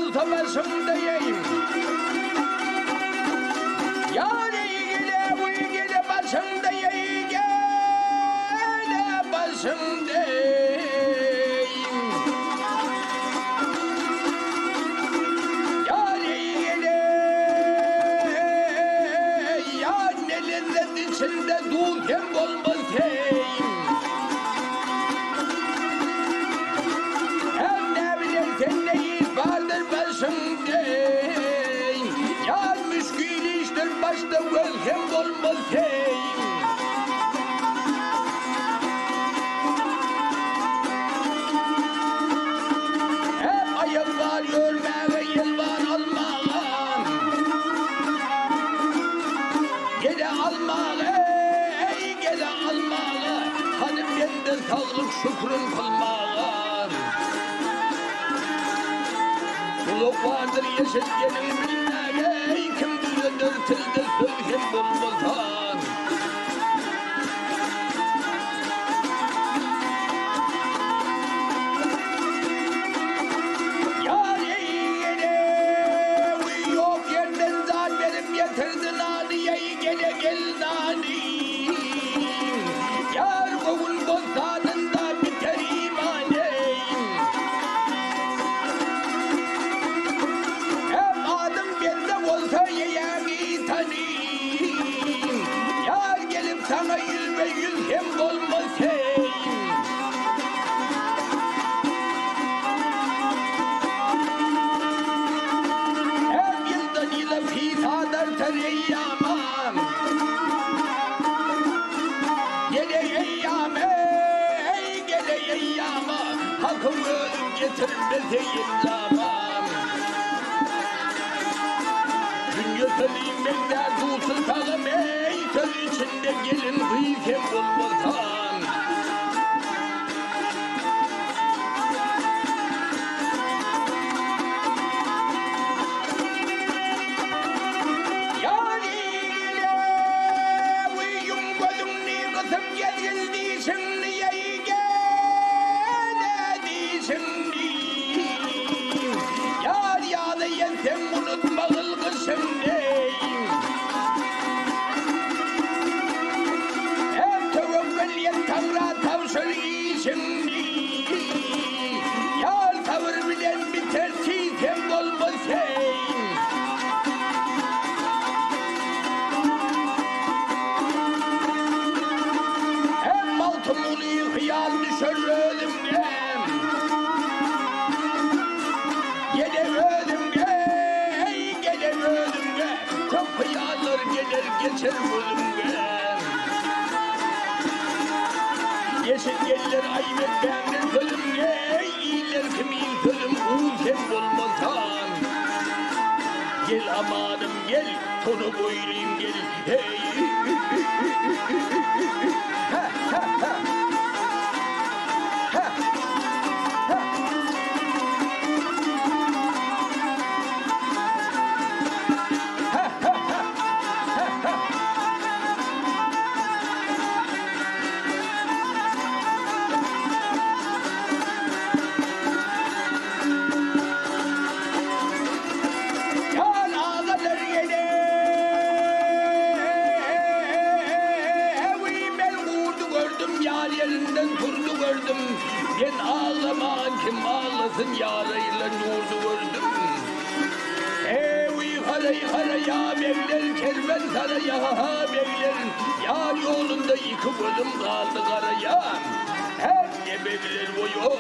olsa başımdayım. Yar ilgili bu ilgili başımdayım. Gele başımdayım. Yar ilgili yar neler içinde durken olmasayım. Yar müşkül iştir başta welcome olmasayım. Hep ayım var görmeye yıl var almağım. Gele almağı gele almağı. Hanım bende sağlık şükrün kılmağım. Kulak vardır yeşil gelir bilmeye. Kim düzenir tilde sözgen bulmazsan. Yar yine yok yerden zan verip getirdin aniyeyi gele gel nani. Yar bugün bozanında biter imaneyim. Hem adım bende olsa yeğeni tanıyım. Yar gelip sana yüz ve yüz hem olmasayım. Hem yıldan yıla fisadar tereyyamam. Gele eyyame, gele eyyama. Hakkımı ölüm getirmeseyim zaman. Dünya söyleyeyim ben dert olsun sağım ey. Söz içinde gelin kıyken olmasan. Yani ile uyum gözüm ni kısıp geldi şimdi yayı geldi şimdi. Yar yağdı yensem unutma kılgışım neyim. Hep tevekkül yet Tanrı tavşır şimdi. Yar tavır bilen biter çiğsem olmasayım. Hem altın uluyu hıyal düşür ölümge. Gele ölümge, gele ölümge. Çok hıyallar gelir geçer ölümge. Yeşil gelir ayvet beğenir ölümge. İyiler kimin ölüm uğurken olmasan. Gel amanım gel, tonu boylayayım gel. Hey. Ha ha ha. Ha. Ha. Yar ağlar gele. Ben vurdu gördüm yar yerinden durdu gördüm. Ben ağlaman kim ağlasın yarayla nurdu gördüm. Haray haray ya beyler kervan saraya beyler. Yar yolunda yıkıp ölüm kaldı karaya. Hem gebevler boyu.